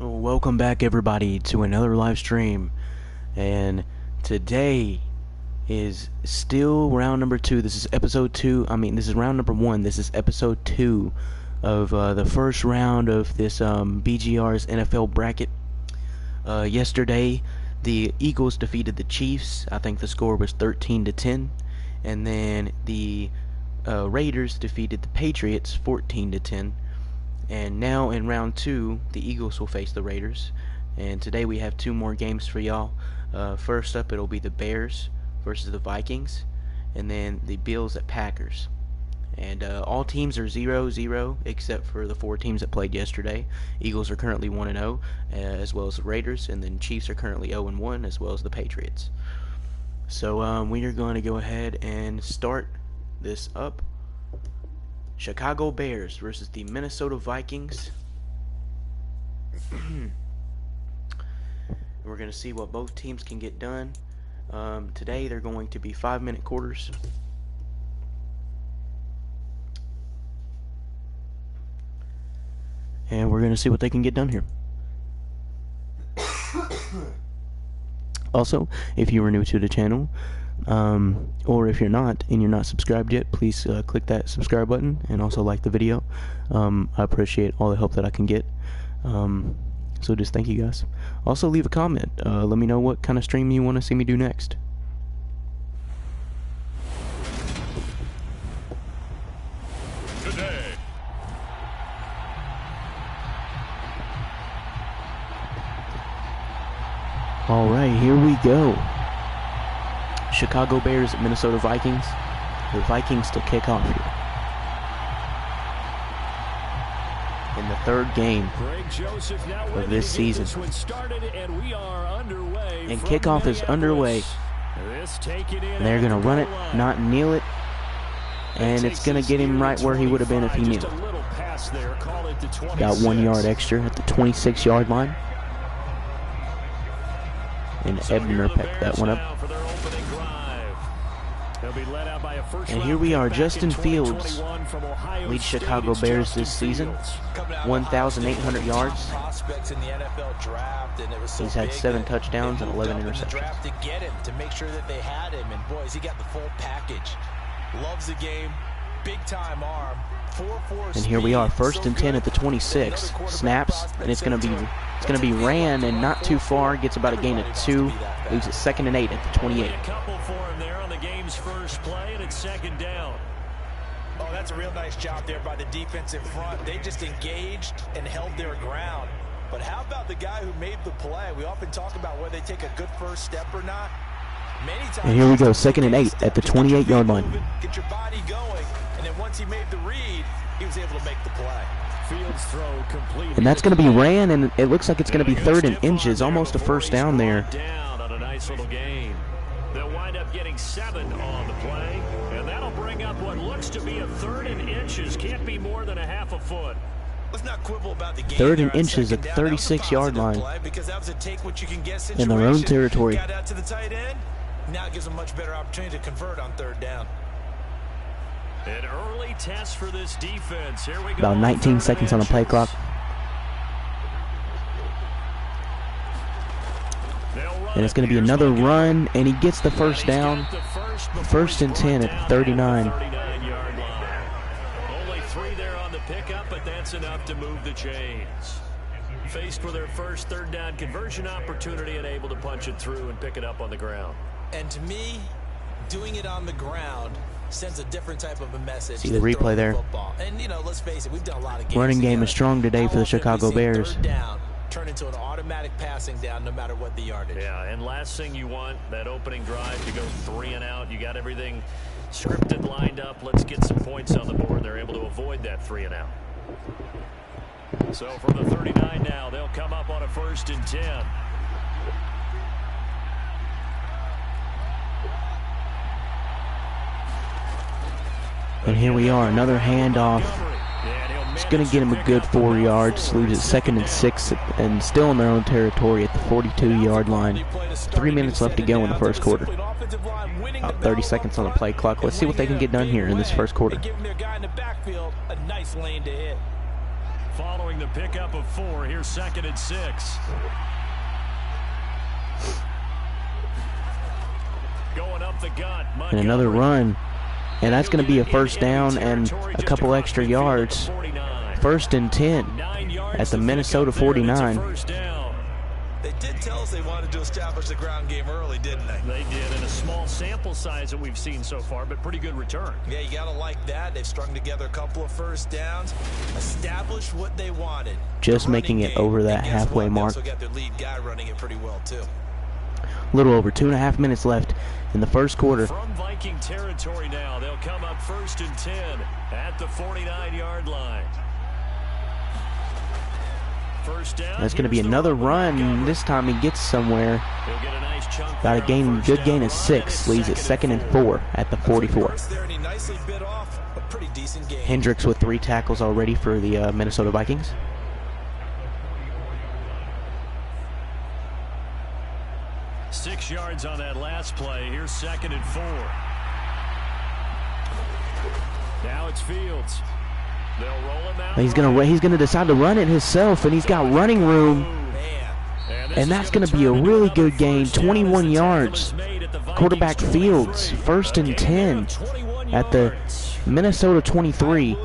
Welcome back, everybody, to another live stream. And today is still round number 2. This is episode 2. This is round number 1. This is episode 2 of the first round of this BGR's NFL bracket. Yesterday, the Eagles defeated the Chiefs. I think the score was 13-10. And then the Raiders defeated the Patriots 14-10. And now in round 2, the Eagles will face the Raiders. And today we have 2 more games for y'all. First up, it'll be the Bears versus the Vikings, and then the Bills at Packers. And all teams are 0-0 except for the 4 teams that played yesterday. Eagles are currently 1-0, as well as the Raiders, and then Chiefs are currently 0-1, as well as the Patriots. So we are going to go ahead and start this up. Chicago Bears versus the Minnesota Vikings. We're going to see what both teams can get done. Today they're going to be 5-minute quarters. And we're going to see what they can get done here. Also, if you are new to the channel, or if you're not and you're not subscribed yet, please click that subscribe button and also like the video. I appreciate all the help that I can get. So just thank you guys. Also leave a comment. Let me know what kind of stream you want to see me do next. Today. Alright, here we go. Chicago Bears at Minnesota Vikings. The Vikings to kick off here in the 3rd game of this season. And kickoff is underway. And they're going to run it, not kneel it. And it's going to get him right where he would have been if he kneeled. Got 1 yard extra at the 26-yard line. And Ebner picked that one up. And here we are. Justin Fields leads Chicago Bears this season. 1,800 yards. He's had 7 touchdowns and 11 interceptions. And here we are, 1st and 10 at the 26. Snaps, and it's going to be ran and not too far. Gets about a gain of 2. Leaves it 2nd and 8 at the 28. First play, and it's 2nd down. Oh, that's a real nice job there by the defense in front. They just engaged and held their ground. But how about the guy who made the play? We often talk about whether they take a good first step or not. Many times. And here we go, 2nd and 8 at the 28-yard line. Get your body going, and then once he made the read, he was able to make the play. Fields throw complete. And that's going to be ran, and it looks like it's going to be 3rd and inches, almost a first down there. Down on a nice little gain. They'll wind up getting 7 on the play, and that'll bring up what looks to be a 3rd and inches. Can't be more than a half a foot. Let's not quibble about the game. 3rd and inches at the 36-yard line in their own territory. Got out to the tight end. Now it gives them much better opportunity to convert on 3rd down. An early test for this defense. Here we go. About 19 seconds on the play clock. And it's going to be another run, and he gets the first down. 1st and 10 at 39. Only 3 there on the pickup, but that's enough to move the chains. Faced with their first 3rd down conversion opportunity and able to punch it through and pick it up on the ground. And to me, doing it on the ground sends a different type of a message. See the replay there. And you know, let's face it, we've done a lot of games. Running game is strong today for the Chicago Bears. Turn into an automatic passing down no matter what the yardage. Yeah, and last thing you want, that opening drive to go 3 and out. You got everything scripted, lined up. Let's get some points on the board. They're able to avoid that 3 and out. So from the 39 now, they'll come up on a 1st and 10. And here we are, another handoff. It's going to get him a good 4 yards. Leaves it 2nd and 6, and still in their own territory at the 42-yard line. 3 minutes left to go in the first quarter. About 30 seconds on the play clock. Let's see what they can get done here in this first quarter. Following the pickup of 4, here's 2nd and 6. Going up the gut. And another run. And that's going to be a first down and a couple extra yards. 1st and 10 at the Minnesota 49. They did tell us they wanted to establish the ground game early, didn't they? They did, in a small sample size that we've seen so far, but pretty good return. Yeah, you got to like that. They've strung together a couple of first downs, established what they wanted. Just making it over that halfway mark. They also got their lead guy running it pretty well, too. A little over 2.5 minutes left in the first quarter. From Viking territory now, they'll come up 1st and 10 at the 49-yard line. First down. That's going to be another run. This time he gets somewhere. Get a nice chunk. Got a good gain of 6. Leaves it 2nd and 4 at the 44. Hendricks with 3 tackles already for the Minnesota Vikings. Six yards on that last play. Here's 2nd and 4. Now it's Fields. They'll roll him out. He's gonna decide to run it himself, and he's got running room. And that's going to be a really good gain. 21 yards. Quarterback Fields, 1st and 10 at the Minnesota 23.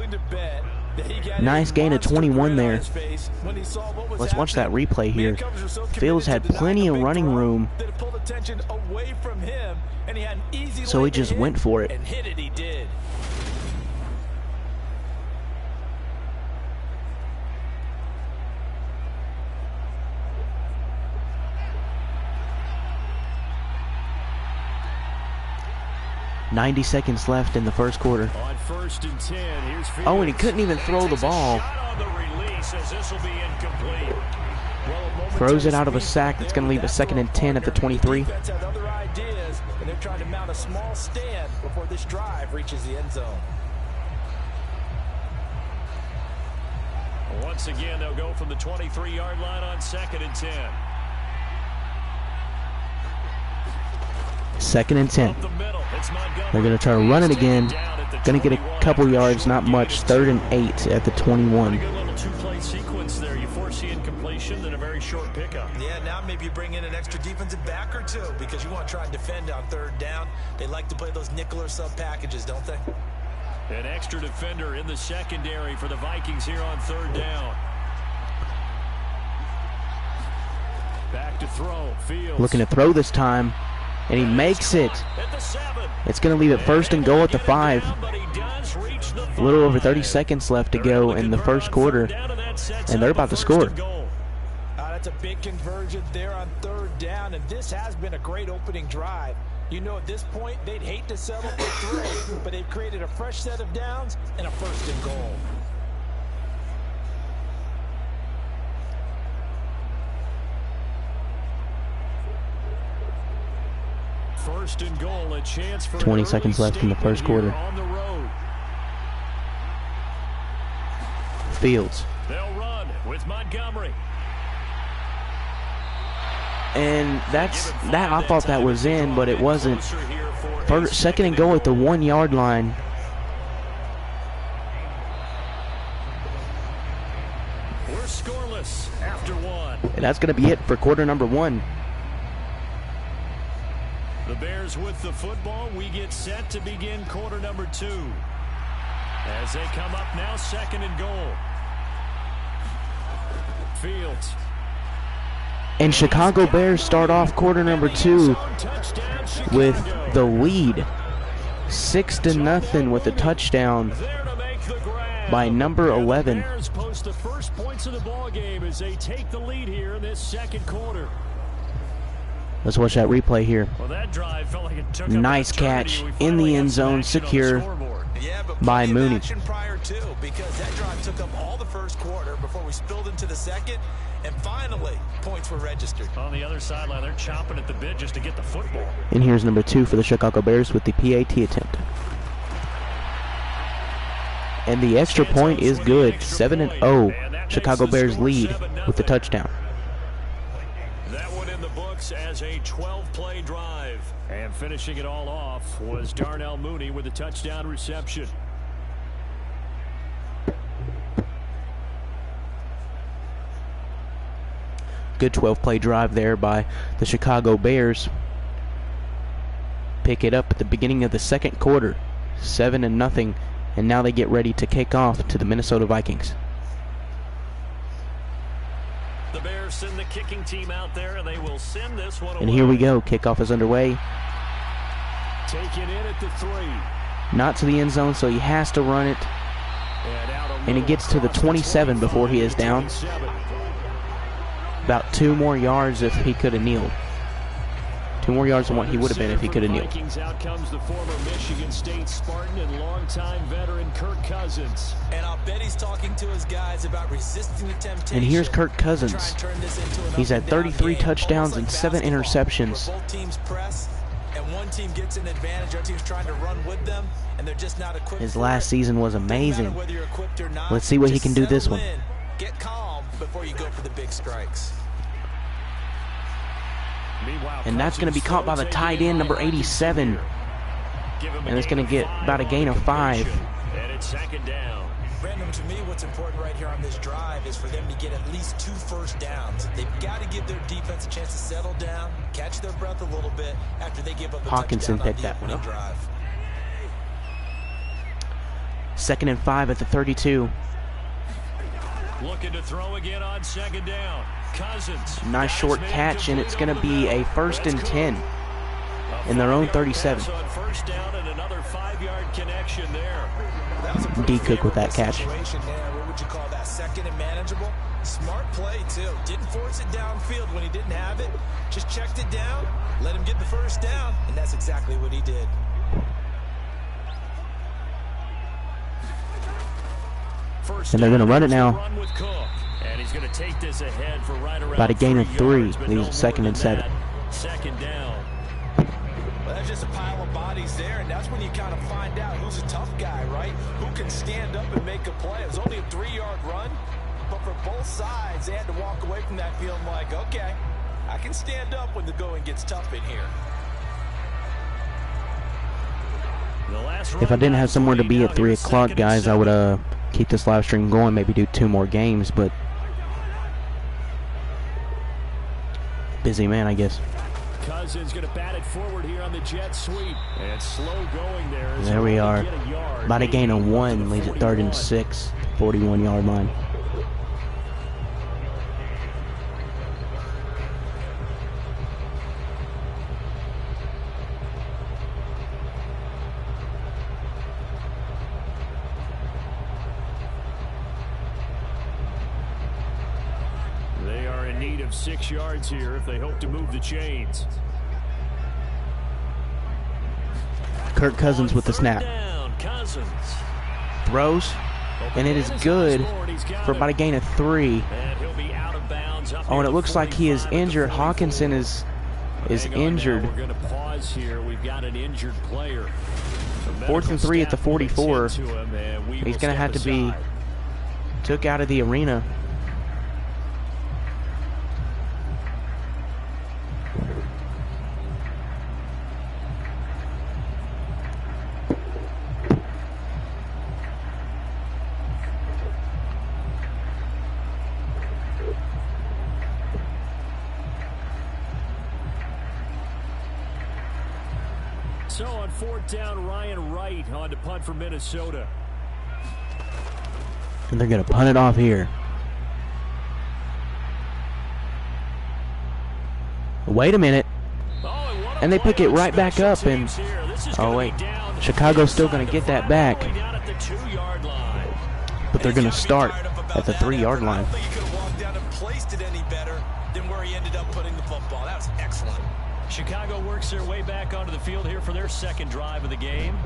Nice gain of 21 there. Let's watch that replay here. Fields had plenty of running room, so he just went for it. 90 seconds left in the first quarter. On 1st and 10, here's Fields. Oh, and he couldn't even throw the ball. Throws it out of a sack. That's going to leave a 2nd and 10 at the 23. They're trying to mount a small stand before this drive reaches the end zone. Once again, they'll go from the 23-yard line on 2nd and 10. 2nd and 10. They're going to try to run it again. Going to get a couple yards, not much. 3rd and 8 at the 21. Good little two-play sequence there. You foresee incompletion and a very short pickup. Yeah, now maybe you bring in an extra defensive back or two because you want to try and defend on 3rd down. They like to play those nickel or sub packages, don't they? An extra defender in the secondary for the Vikings here on 3rd down. Back to throw. Fields. Looking to throw this time. And he makes it. It's going to leave it 1st and goal at the 5. A little over 30 seconds left to go in the first quarter. And they're about to score. That's a big conversion there on 3rd down. And this has been a great opening drive. You know, at this point, they'd hate to settle for 3, but they've created a fresh set of downs and a 1st and goal. First and goal, a chance for 20 seconds left in the first quarter. On the road. Fields. They'll run with Montgomery. And I thought that was in, but it wasn't. 2nd and goal at the 1-yard line. We're scoreless after 1. And that's going to be it for quarter number 1. The Bears with the football. We get set to begin quarter number 2. As they come up now, 2nd and goal. Fields. And Chicago Bears start off quarter number 2 with the lead. 6-0 with a touchdown by number 11. Bears post the first points of the ball game as they take the lead here in this second quarter. Let's watch that replay here. Well, that drive felt like it took Nice catch in the end zone, secure by Mooney. Prior to, because that drive took up all the first quarter before we spilled into the second, and finally points were registered. On the other sideline, they're chomping at the bit just to get the football. And here's number 2 for the Chicago Bears with the PAT attempt. And the extra point is good. 7-0. Chicago Bears lead with the touchdown. That one in the books as a 12-play drive. And finishing it all off was Darnell Mooney with a touchdown reception. Good 12-play drive there by the Chicago Bears. Pick it up at the beginning of the second quarter, 7-0, and now they get ready to kick off to the Minnesota Vikings. The Bears send the kicking team out there, and they will send this one away. And here we go. Kickoff is underway. Taking in at the 3. Not to the end zone, so he has to run it. And he gets to the 27 before he is down. About 2 more yards if he could have kneeled. 2 more yards than what he would have been if he could have kneeled. Out comes the former Michigan State Spartan and longtime veteran Kirk Cousins. And I'll bet he's talking to his guys about resisting the temptation. And here's Kirk Cousins. He's had 33 touchdowns and 7 interceptions. Both teams press, and one team gets an advantage. Our team's trying to run with them, and they're just not equipped. His last season was amazing. Whether you're equipped or not, let's see what he can do this one. Get calm before you go for the big strikes. And that's going to be caught by the tight end, number 87. And it's going to get about a gain of 5. And it's second down. Brandon, to me, what's important right here on this drive is for them to get at least 2 first downs. They've got to give their defense a chance to settle down, catch their breath a little bit after they give up a Hawkinson touchdown picked that one up. Drive. 2nd and 5 at the 32. Looking to throw again on second down. Cousins. Nice short catch, and it's going to be a 1st and 10 in their own 37. First down and another 5-yard connection there. D. Cook with that catch. What would you call that? Second and manageable? Smart play, too. Didn't force it downfield when he didn't have it. Just checked it down, let him get the first down, and that's exactly what he did. And they're going to run it now. And he's going to take this ahead for right around about a gain of 3. Leaves it 2nd and 7. Second down. Well, that's just a pile of bodies there, and that's when you kind of find out who's a tough guy, right? Who can stand up and make a play. It was only a 3-yard run, but for both sides, they had to walk away from that feeling like, okay, I can stand up when the going gets tough in here. If I didn't have somewhere to be at 3 o'clock, guys, I would keep this live stream going, maybe do 2 more games, but busy man, I guess. Cousins going to bat it forward here on the jet sweep, and slow going there. There we are. About a gain of 1, leaves it 3rd and 6, 41-yard line. They are in need of 6 yards here if they hope to move the chains. Kirk Cousins with the snap. Throws, and it is good for about a gain of 3. Oh, and it looks like he is injured. Hawkinson is injured. We're going to pause here. We've got an injured player. 4th and 3 at the 44. He's going to have to be took out of the arena. So on 4th down, Ryan Wright on to punt for Minnesota. And they're going to punt it off here. Wait a minute. And they pick it right back up. And oh, wait. Chicago's still going to get that back. But they're going to start at the 3-yard line. I don't think he could have walked down and placed it any better than where he ended up putting the football. That was excellent. Chicago works their way back onto the field here for their second drive of the game.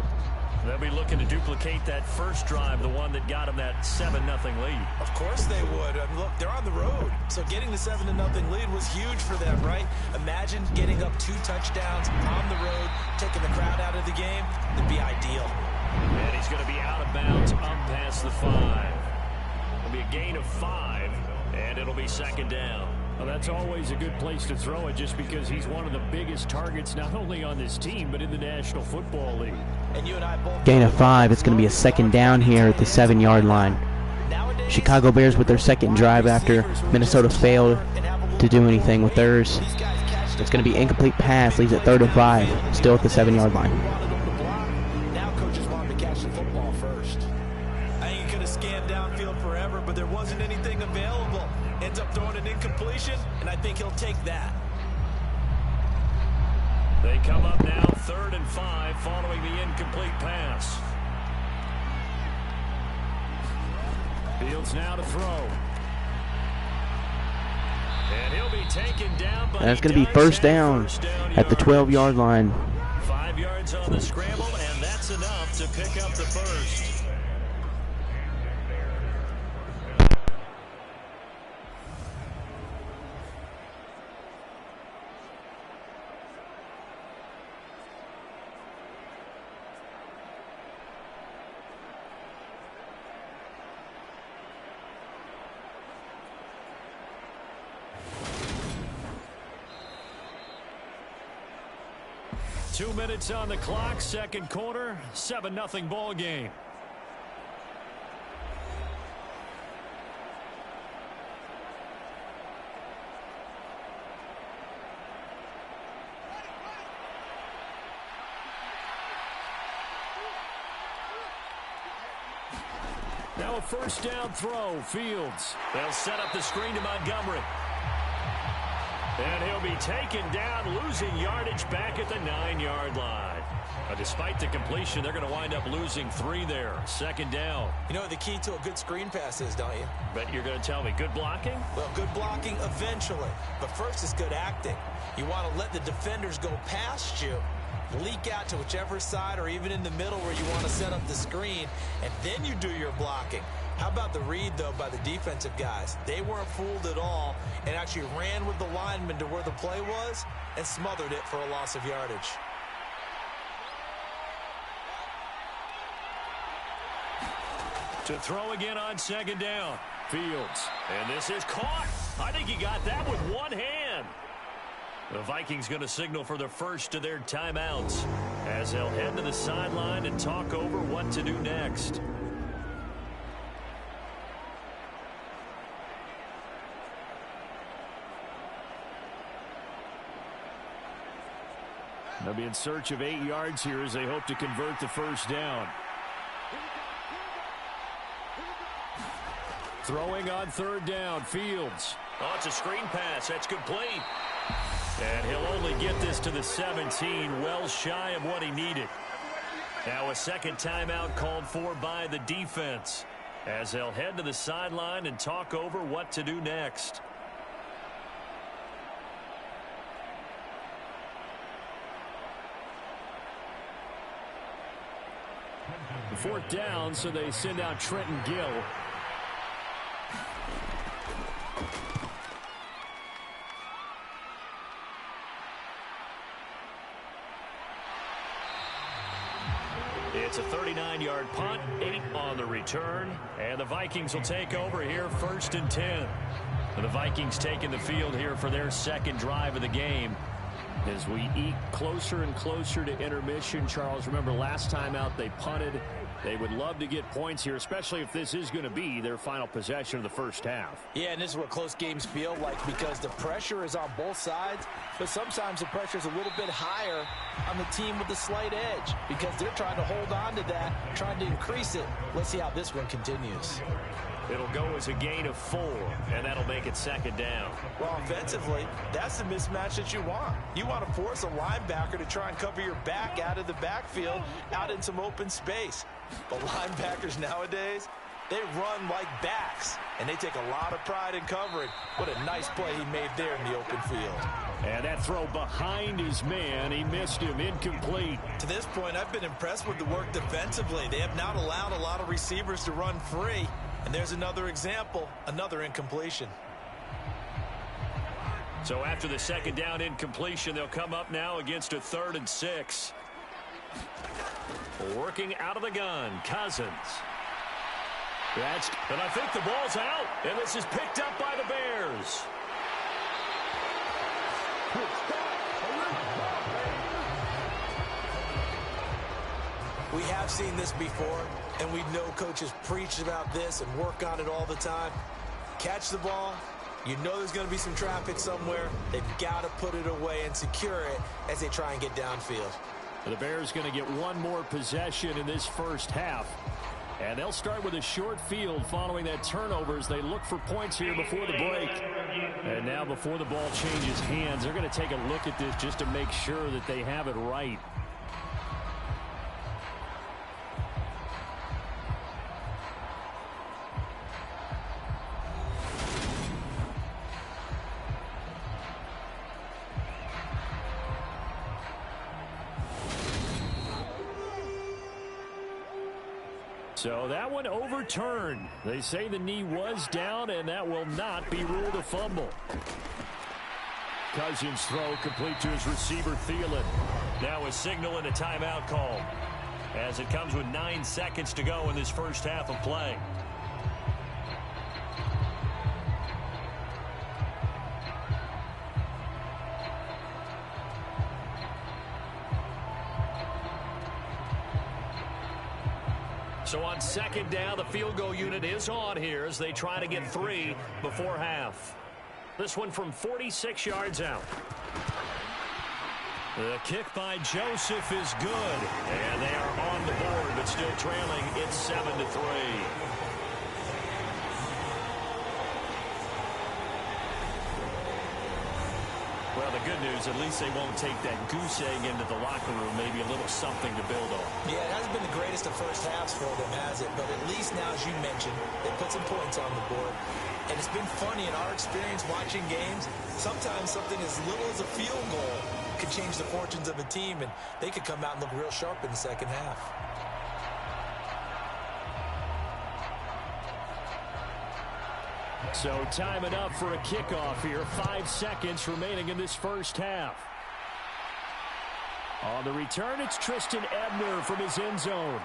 They'll be looking to duplicate that first drive, the one that got them that 7-0 lead. Of course they would. I mean, look, they're on the road. So getting the 7-0 lead was huge for them, right? Imagine getting up 2 touchdowns on the road, taking the crowd out of the game. It'd be ideal. And he's going to be out of bounds up past the 5. It'll be a gain of 5, and it'll be second down. Well, that's always a good place to throw it just because he's one of the biggest targets not only on this team but in the National Football League. And you and I both Gain of 5. It's going to be a second down here at the 7-yard line. Chicago Bears with their second drive after Minnesota failed to do anything with theirs. It's going to be incomplete pass, leaves it 3rd and 5, still at the 7-yard line. Now coaches want him to catch the football first. I think he could have scanned downfield forever, but there wasn't anything available. Ends up throwing an incompletion, and I think he'll take that. They come up now 3rd and 5 following the incomplete pass. Fields now to throw. And he'll be taken down, but that's going to be first down at the 12-yard line. 5 yards on the scramble, and that's enough to pick up the first. Two minutes on the clock, second quarter, 7-0 ball game. Now a first down throw, Fields. They'll set up the screen to Montgomery. And he'll be taken down, losing yardage back at the 9-yard line. Despite the completion, they're going to wind up losing 3 there. Second down. You know what the key to a good screen pass is, don't you? But you're going to tell me, good blocking? Well, good blocking eventually. But first is good acting. You want to let the defenders go past you, leak out to whichever side or even in the middle where you want to set up the screen, and then you do your blocking. How about the read, though, by the defensive guys? They weren't fooled at all and actually ran with the lineman to where the play was and smothered it for a loss of yardage. To throw again on second down. Fields. And this is caught. I think he got that with one hand. The Vikings going to signal for the first of their timeouts as they'll head to the sideline and talk over what to do next. They'll be in search of 8 yards here as they hope to convert the first down. Throwing on third down, Fields. Oh, it's a screen pass. That's complete. And he'll only get this to the 17, well shy of what he needed. Now a second timeout called for by the defense as they'll head to the sideline and talk over what to do next. Fourth down, so they send out Trenton Gill. It's a 39-yard punt, 8 on the return, and the Vikings will take over here first and 10. And the Vikings taking the field here for their second drive of the game. As we eke closer and closer to intermission, Charles, remember last time out they punted. They would love to get points here, especially if this is going to be their final possession of the first half. Yeah, and this is what close games feel like because the pressure is on both sides, but sometimes the pressure is a little bit higher on the team with the slight edge because they're trying to hold on to that, trying to increase it. Let's see how this one continues. It'll go as a gain of 4, and that'll make it second down. Well, offensively, that's the mismatch that you want. You want to force a linebacker to try and cover your back out of the backfield, out in some open space. But linebackers nowadays, they run like backs, and they take a lot of pride in covering. What a nice play he made there in the open field. And that throw behind his man, he missed him, incomplete. To this point, I've been impressed with the work defensively. They have not allowed a lot of receivers to run free. And there's another example, another incompletion. So after the second down incompletion, they'll come up now against a 3rd and 6. Working out of the gun, Cousins. And I think the ball's out, and this is picked up by the Bears. We have seen this before, and we know coaches preach about this and work on it all the time. Catch the ball, You know there's going to be some traffic somewhere. They've got to put it away and secure it as they try and get downfield. The Bears going to get one more possession in this first half. And they'll start with a short field following that turnover as they look for points here before the break. And now before the ball changes hands, they're going to take a look at this just to make sure that they have it right. So that one overturned. They say the knee was down, and that will not be ruled a fumble. Cousins' throw complete to his receiver, Thielen. Now a signal and a timeout call as it comes with 9 seconds to go in this first half of play. So on second down, the field goal unit is on here as they try to get 3 before half. This one from 46 yards out. The kick by Joseph is good. And they are on the board, but still trailing. It's 7-3. Well, the good news, at least they won't take that goose egg into the locker room. Maybe a little something to build on. Yeah, it hasn't been the greatest of first halves for them, has it? But at least now, as you mentioned, they put some points on the board. And it's been funny in our experience watching games. Sometimes something as little as a field goal could change the fortunes of a team, and they could come out and look real sharp in the second half. So time enough for a kickoff here. 5 seconds remaining in this first half. On the return, it's Tristan Ebner from his end zone.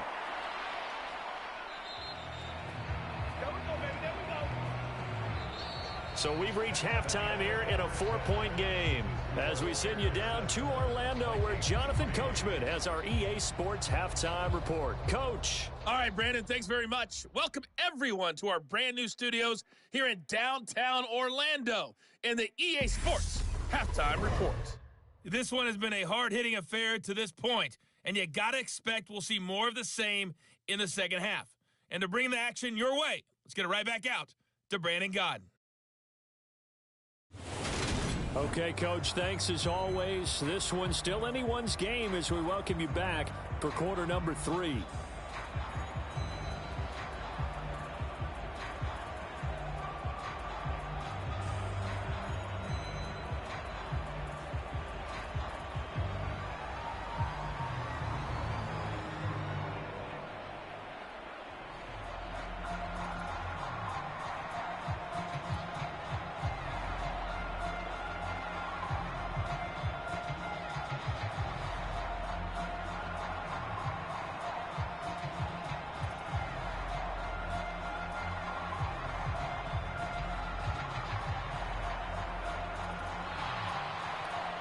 So we've reached halftime here in a 4-point game as we send you down to Orlando where Jonathan Coachman has our EA Sports Halftime Report. Coach. All right, Brandon, thanks very much. Welcome, everyone, to our brand-new studios here in downtown Orlando in the EA Sports Halftime Report. This one has been a hard-hitting affair to this point, and you got to expect we'll see more of the same in the second half. And to bring the action your way, let's get it right back out to Brandon Godden. Okay, Coach, thanks as always. This one's still anyone's game as we welcome you back for quarter number 3.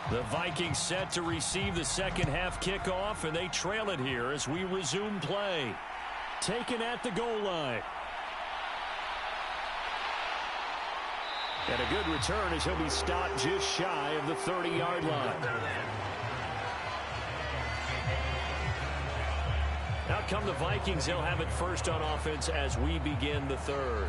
The Vikings set to receive the second half kickoff, and they trail it here as we resume play. Taken at the goal line. And a good return as he'll be stopped just shy of the 30-yard line. Out come the Vikings. They'll have it first on offense as we begin the third.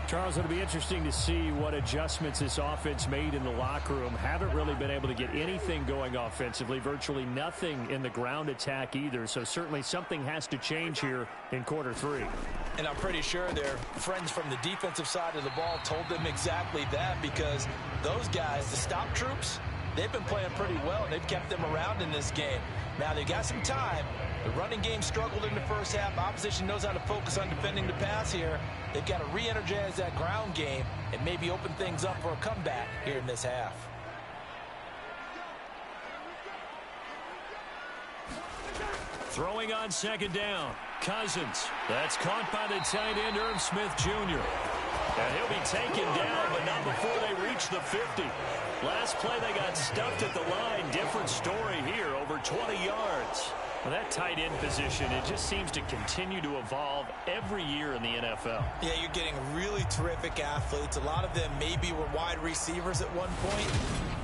Charles, it'll be interesting to see what adjustments this offense made in the locker room. Haven't really been able to get anything going offensively, virtually nothing in the ground attack either. So certainly something has to change here in quarter 3. And I'm pretty sure their friends from the defensive side of the ball told them exactly that, because those guys, the stop troops, they've been playing pretty well, and they've kept them around in this game. Now, they've got some time. The running game struggled in the first half. Opposition knows how to focus on defending the pass here. They've got to re-energize that ground game and maybe open things up for a comeback here in this half. Throwing on second down. Cousins. That's caught by the tight end, Irv Smith Jr. And he'll be taken down, but not before they reach the 50. Last play, they got stuffed at the line. Different story here, over 20 yards. Well, that tight end position, it just seems to continue to evolve every year in the NFL. Yeah, you're getting really terrific athletes. A lot of them maybe were wide receivers at one point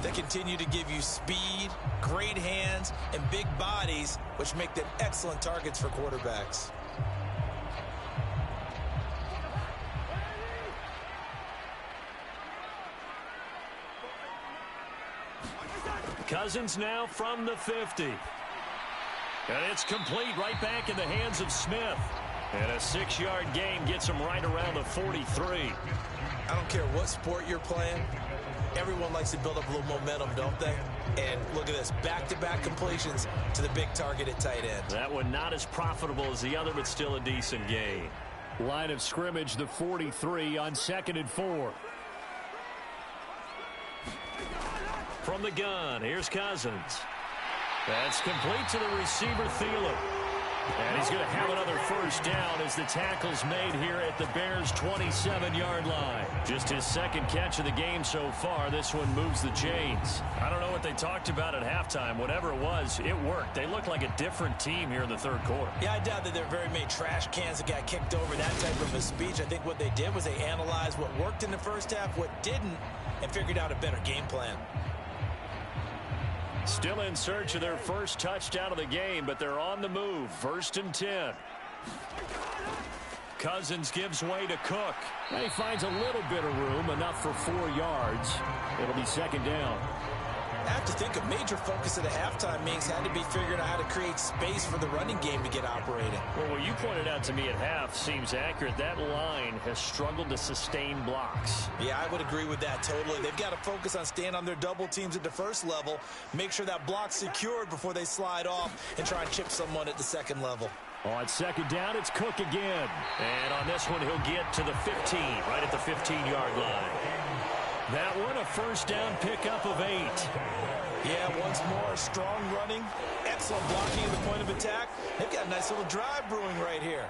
that continue to give you speed, great hands, and big bodies, which make them excellent targets for quarterbacks. Cousins now from the 50. And it's complete right back in the hands of Smith. And a 6-yard gain gets him right around the 43. I don't care what sport you're playing. Everyone likes to build up a little momentum, don't they? And look at this, back-to-back completions to the big target at tight end. That one not as profitable as the other, but still a decent gain. Line of scrimmage, the 43 on 2nd and 4. From the gun, here's Cousins. That's complete to the receiver, Thielen. And he's going to have another first down as the tackle's made here at the Bears' 27-yard line. Just his second catch of the game so far. This one moves the chains. I don't know what they talked about at halftime. Whatever it was, it worked. They look like a different team here in the third quarter. Yeah, I doubt that there are very many trash cans that got kicked over, that type of a speech. I think what they did was they analyzed what worked in the first half, what didn't, and figured out a better game plan. Still in search of their first touchdown of the game, but they're on the move. 1st and 10. Cousins gives way to Cook. He finds a little bit of room, enough for 4 yards. It'll be 2nd down. I have to think a major focus of the halftime meetings had to be figuring out how to create space for the running game to get operating. Well, what you pointed out to me at half seems accurate. That line has struggled to sustain blocks. Yeah, I would agree with that totally. They've got to focus on staying on their double teams at the first level, make sure that block's secured before they slide off and try and chip someone at the second level. On 2nd down, it's Cook again. And on this one, he'll get to the 15, right at the 15-yard line. That one, a first down pickup of 8. Yeah, once more, strong running, excellent blocking at the point of attack. They've got a nice little drive brewing right here.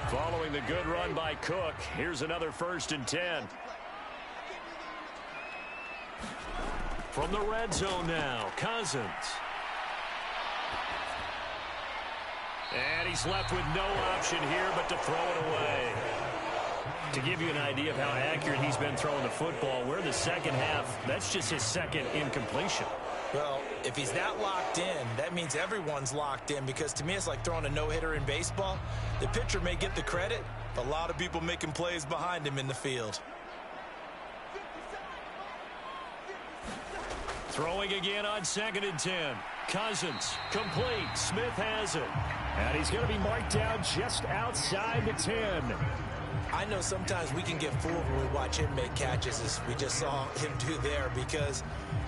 Following the good run by Cook, here's another 1st and 10. From the red zone now, Cousins. And he's left with no option here but to throw it away. To give you an idea of how accurate he's been throwing the football, we're in the second half. That's just his second incompletion. Well, if he's that locked in, that means everyone's locked in, because to me it's like throwing a no-hitter in baseball. The pitcher may get the credit, but a lot of people making plays behind him in the field. Throwing again on 2nd and 10. Cousins, complete. Smith has it. And he's going to be marked down just outside the 10. I know sometimes we can get fooled when we watch him make catches, as we just saw him do there, because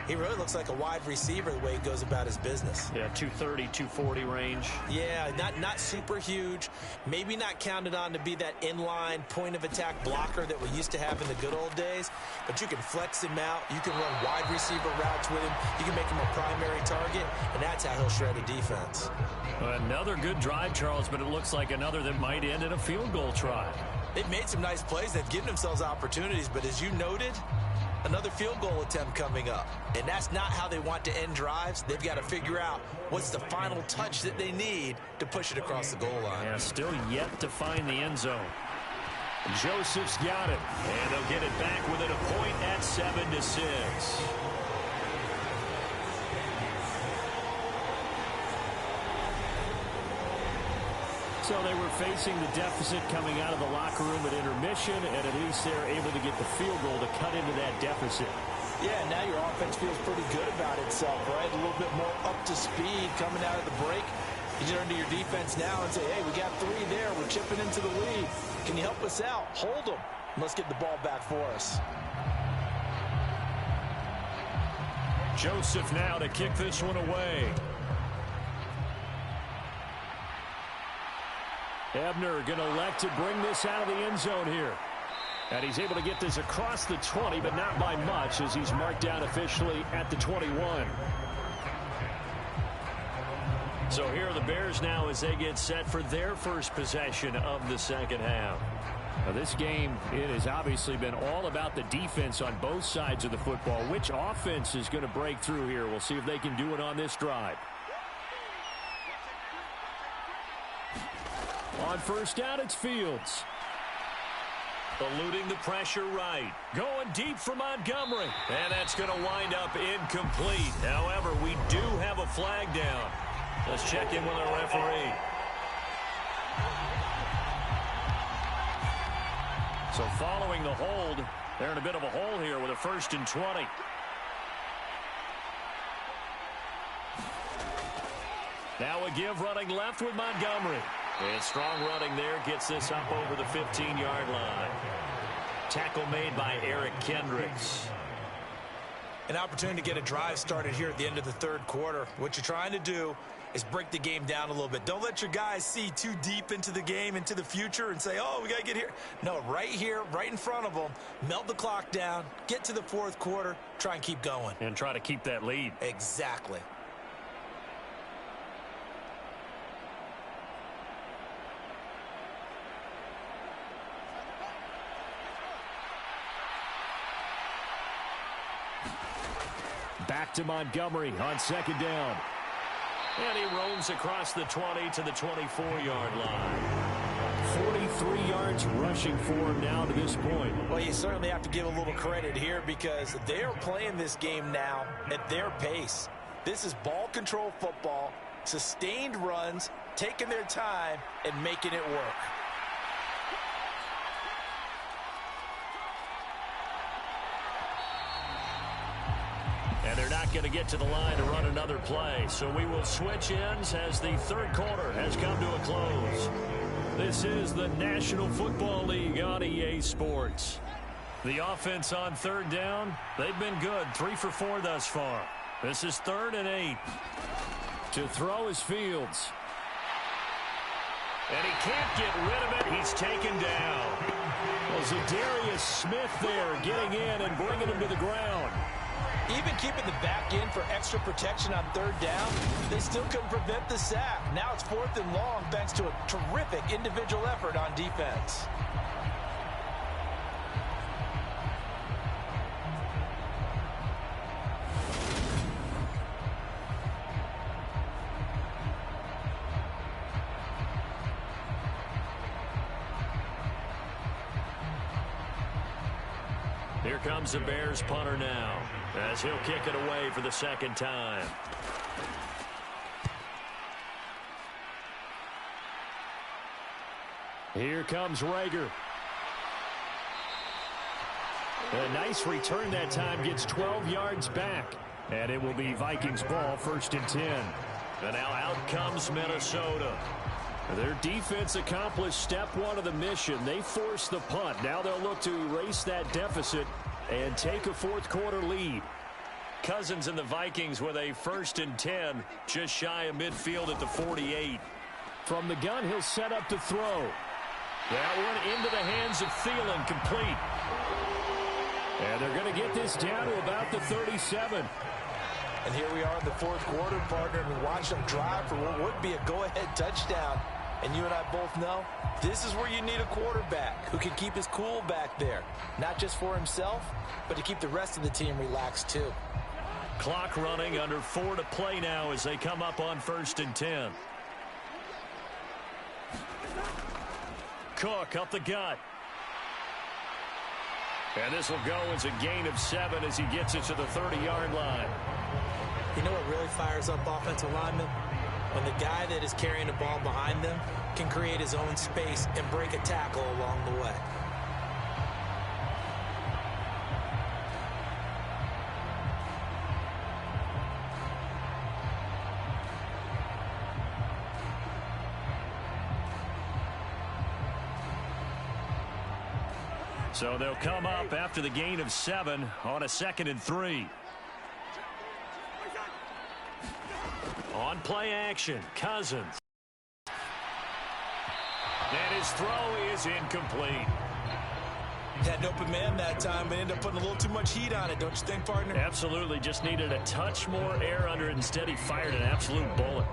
he really looks like a wide receiver the way he goes about his business. Yeah, 230, 240 range. Yeah, not super huge. Maybe not counted on to be that inline point-of-attack blocker that we used to have in the good old days, but you can flex him out. You can run wide receiver routes with him. You can make him a primary target, and that's how he'll shred a defense. Another good drive, Charles, but it looks like another that might end in a field goal try. They've made some nice plays. They've given themselves opportunities, but as you noted, another field goal attempt coming up. And that's not how they want to end drives. They've got to figure out what's the final touch that they need to push it across the goal line. Yeah, still yet to find the end zone. Joseph's got it, and they'll get it back within a point at 7-6. So they were facing the deficit coming out of the locker room at intermission, and at least they're able to get the field goal to cut into that deficit. Yeah, now your offense feels pretty good about itself, right? A little bit more up to speed coming out of the break. You turn to your defense now and say, hey, we got 3 there. We're chipping into the lead. Can you help us out? Hold them. Let's get the ball back for us. Joseph now to kick this one away. Ebner going to elect to bring this out of the end zone here. And he's able to get this across the 20, but not by much, as he's marked down officially at the 21. So here are the Bears now as they get set for their first possession of the second half. Now this game, it has obviously been all about the defense on both sides of the football. Which offense is going to break through here? We'll see if they can do it on this drive. On first down, it's Fields. Eluding the pressure right. Going deep for Montgomery. And that's going to wind up incomplete. However, we do have a flag down. Let's check in with our referee. So following the hold, they're in a bit of a hole here with a 1st and 20. Now a give running left with Montgomery. And strong running there gets this up over the 15-yard line. Tackle made by Eric Kendricks. An opportunity to get a drive started here at the end of the third quarter. What you're trying to do is break the game down a little bit. Don't let your guys see too deep into the game, into the future, and say, oh, we got to get here. No, right here, right in front of them, melt the clock down, get to the fourth quarter, try and keep going. And try to keep that lead. Exactly. Back to Montgomery on second down. And he roams across the 20 to the 24-yard line. 43 yards rushing for him now to this point. Well, you certainly have to give a little credit here because they're playing this game now at their pace. This is ball control football, sustained runs, taking their time, and making it work. And they're not going to get to the line to run another play. So we will switch ends as the third quarter has come to a close. This is the National Football League on EA Sports. The offense on third down, they've been good. 3 for 4 thus far. This is 3rd and 8. To throw is Fields. And he can't get rid of it. He's taken down. Well, Zadarius Smith there getting in and bringing him to the ground. Even keeping the back in for extra protection on third down, they still couldn't prevent the sack. Now it's 4th and long thanks to a terrific individual effort on defense. Here comes the Bears punter now as he'll kick it away for the second time. Here comes Rager. A nice return that time, gets 12 yards back. And it will be Vikings ball, 1st and 10. And now out comes Minnesota. Their defense accomplished step 1 of the mission. They forced the punt. Now they'll look to erase that deficit and take a fourth quarter lead. Cousins and the Vikings with a 1st and 10, just shy of midfield at the 48. From the gun, he'll set up to throw. That one into the hands of Thielen, complete. And they're going to get this down to about the 37. And here we are in the fourth quarter, partner, and we watch them drive for what would be a go-ahead touchdown. And you and I both know this is where you need a quarterback who can keep his cool back there. Not just for himself, but to keep the rest of the team relaxed too. Clock running, under 4 to play now as they come up on 1st and 10. Cook up the gut. And this will go as a gain of 7 as he gets it to the 30-yard line. You know what really fires up offensive linemen? When the guy that is carrying the ball behind them can create his own space and break a tackle along the way. So they'll come up after the gain of 7 on a 2nd and 3. On play action, Cousins. And his throw is incomplete. Had an open man that time, but ended up putting a little too much heat on it, don't you think, partner? Absolutely. Just needed a touch more air under it. Instead, he fired an absolute bullet.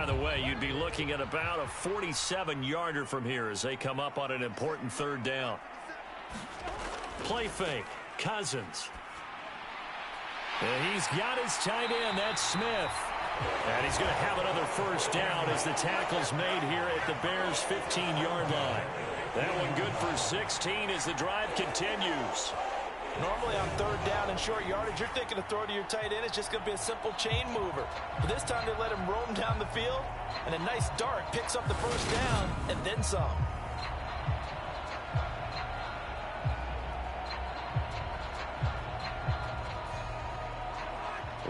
the way, you'd be looking at about a 47-yarder from here as they come up on an important third down. Play fake. Cousins. And he's got his tight end. That's Smith. And he's going to have another first down as the tackle's made here at the Bears' 15-yard line. That one good for 16 as the drive continues. Normally on third down and short yardage, you're thinking to throw to your tight end. It's just going to be a simple chain mover. But this time they let him roam down the field, and a nice dart picks up the first down and then some.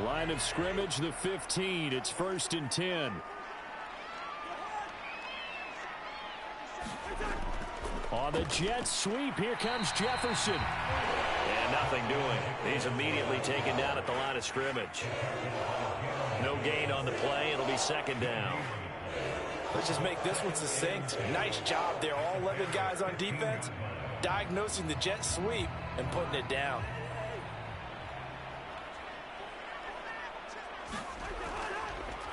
Line of scrimmage, the 15. It's 1st and 10. On the jet sweep, here comes Jefferson. And nothing doing. He's immediately taken down at the line of scrimmage. No gain on the play. It'll be 2nd down. Let's just make this one succinct. Nice job there. All 11 guys on defense diagnosing the jet sweep and putting it down.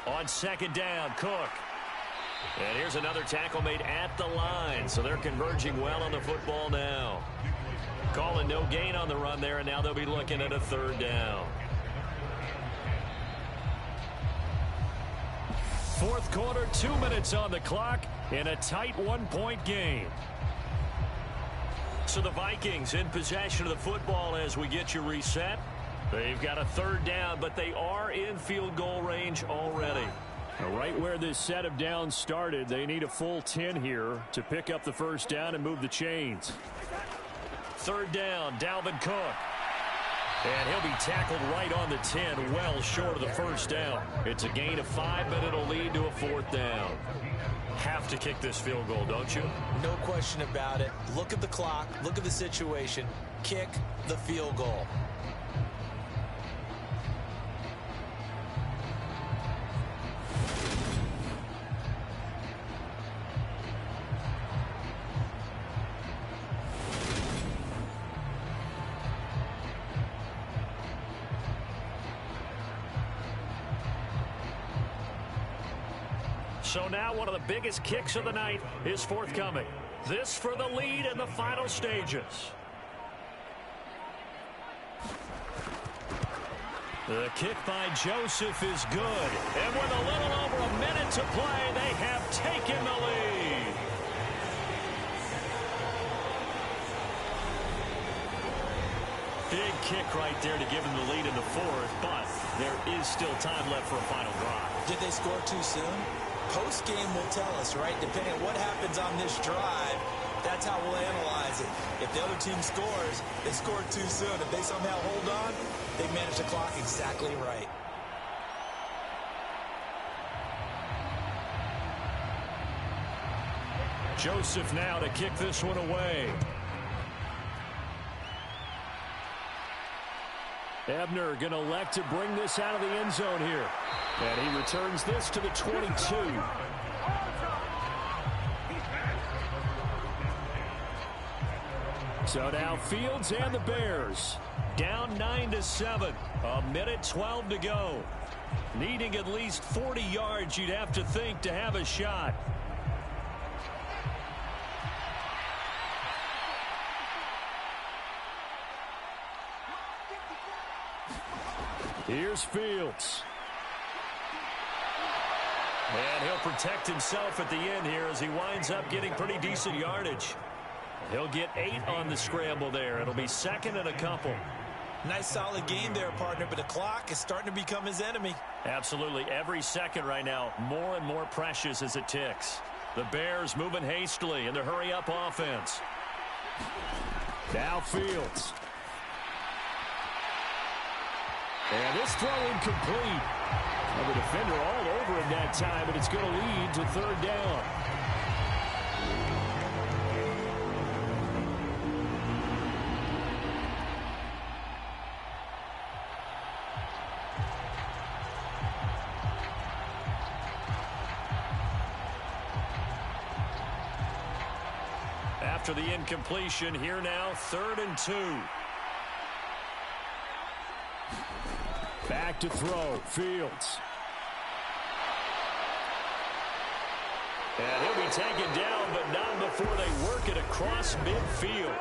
On 2nd down, Cook. And here's another tackle made at the line. So they're converging well on the football now. Calling no gain on the run there, and now they'll be looking at a 3rd down. 4th quarter, 2 minutes on the clock in a tight 1-point game. So the Vikings in possession of the football as we get you reset. They've got a 3rd down, but they are in field goal range already. Right where this set of downs started, they need a full 10 here to pick up the first down and move the chains. 3rd down, Dalvin Cook. And he'll be tackled right on the 10, well short of the first down. It's a gain of 5, but it'll lead to a 4th down. Have to kick this field goal, don't you? No question about it. Look at the clock. Look at the situation. Kick the field goal. So now one of the biggest kicks of the night is forthcoming. This for the lead in the final stages. The kick by Joseph is good. And with a little over a minute to play, they have taken the lead. Big kick right there to give them the lead in the 4th, but there is still time left for a final drive. Did they score too soon? Post-game will tell us, right? Depending on what happens on this drive, that's how we'll analyze it. If the other team scores, they scored too soon. If they somehow hold on, they managed the clock exactly right. Joseph now to kick this one away. Ebner going to elect to bring this out of the end zone here. And he returns this to the 22. So now Fields and the Bears down 9-7. A minute 12 to go. Needing at least 40 yards, you'd have to think, to have a shot. Here's Fields. And he'll protect himself at the end here as he winds up getting pretty decent yardage. He'll get 8 on the scramble there. It'll be 2nd and a couple. Nice solid game there, partner, but the clock is starting to become his enemy. Absolutely. Every second right now, more and more precious as it ticks. The Bears moving hastily in the hurry-up offense. Now Fields. And this throw incomplete. And the defender all over him that time, but it's going to lead to 3rd down. After the incompletion, here now, 3rd and 2. Back to throw. Fields. And he'll be taken down, but not before they work it across midfield.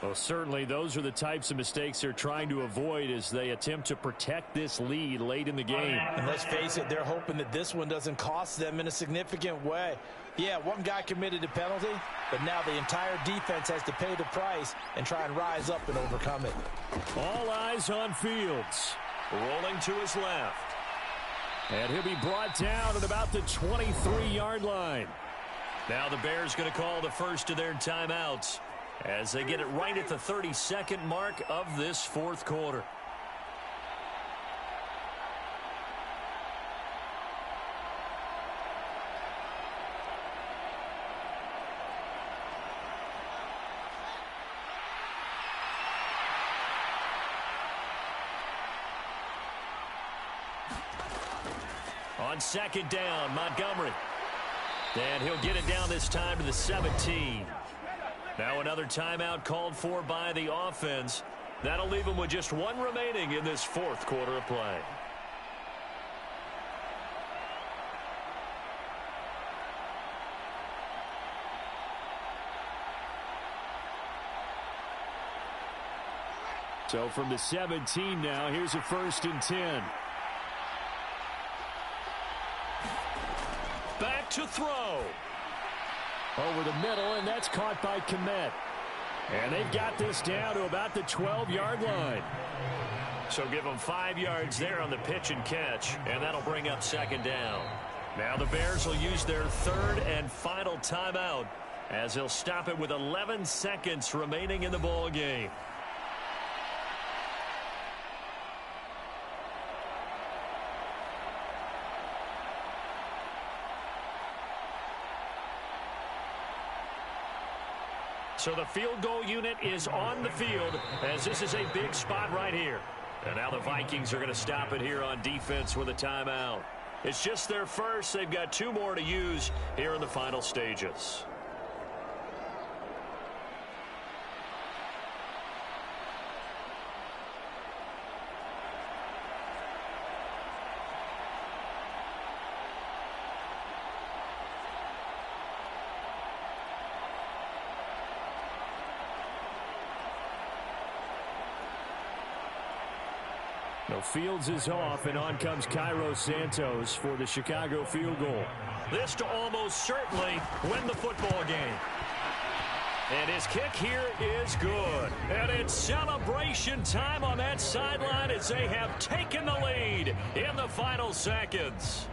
Well, certainly those are the types of mistakes they're trying to avoid as they attempt to protect this lead late in the game. And let's face it, they're hoping that this one doesn't cost them in a significant way. Yeah, one guy committed a penalty, but now the entire defense has to pay the price and try and rise up and overcome it. All eyes on Fields. Rolling to his left. And he'll be brought down at about the 23-yard line. Now the Bears going to call the first of their timeouts as they get it right at the 32nd mark of this fourth quarter. On second down, Montgomery. And he'll get it down this time to the 17. Now another timeout called for by the offense. That'll leave them with just one remaining in this fourth quarter of play. So from the 17 now, here's a 1st and 10. Back to throw. Over the middle, and that's caught by Kmet. And they've got this down to about the 12-yard line. So give them 5 yards there on the pitch and catch, and that'll bring up second down. Now the Bears will use their third and final timeout as they'll stop it with 11 seconds remaining in the ball game. So the field goal unit is on the field as this is a big spot right here. And now the Vikings are going to stop it here on defense with a timeout. It's just their first. They've got 2 more to use here in the final stages. No, Fields is off, and on comes Cairo Santos for the Chicago field goal. This to almost certainly win the football game. And his kick here is good. And it's celebration time on that sideline as they have taken the lead in the final seconds.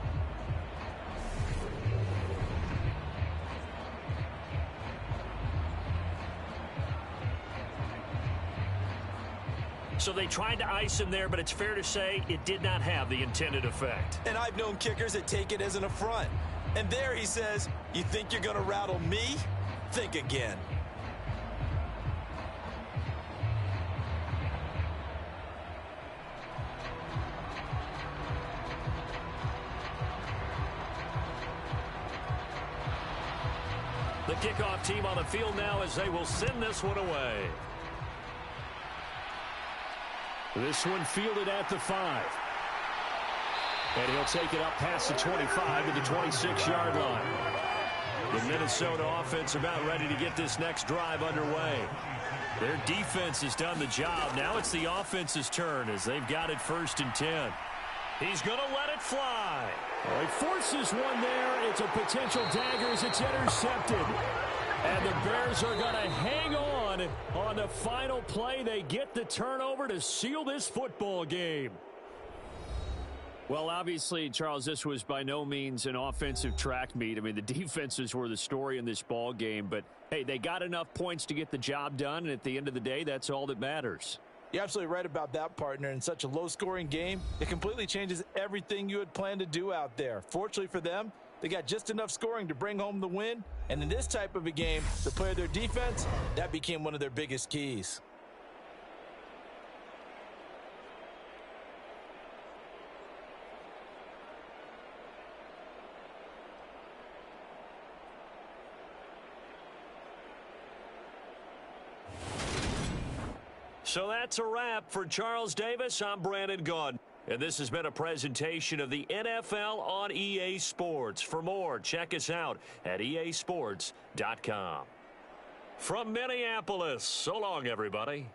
So they tried to ice him there, but it's fair to say it did not have the intended effect. And I've known kickers that take it as an affront. And there he says, you think you're going to rattle me? Think again. The kickoff team on the field now as they will send this one away. This one fielded at the 5. And he'll take it up past the 25 to the 26-yard line. The Minnesota offense about ready to get this next drive underway. Their defense has done the job. Now it's the offense's turn as they've got it 1st and 10. He's going to let it fly. Well, he forces one there. It's a potential dagger as it's intercepted. And the Bears are going to hang on the final play. They get the turnover to seal this football game. Well, obviously, Charles, this was by no means an offensive track meet. I mean, the defenses were the story in this ball game. But, hey, they got enough points to get the job done. And at the end of the day, that's all that matters. You're absolutely right about that, partner. In such a low-scoring game, it completely changes everything you had planned to do out there. Fortunately for them, they got just enough scoring to bring home the win. And in this type of a game, to play their defense, that became one of their biggest keys. So that's a wrap for Charles Davis. I'm Brandon Gaudin. And this has been a presentation of the NFL on EA Sports. For more, check us out at easports.com. From Minneapolis, so long, everybody.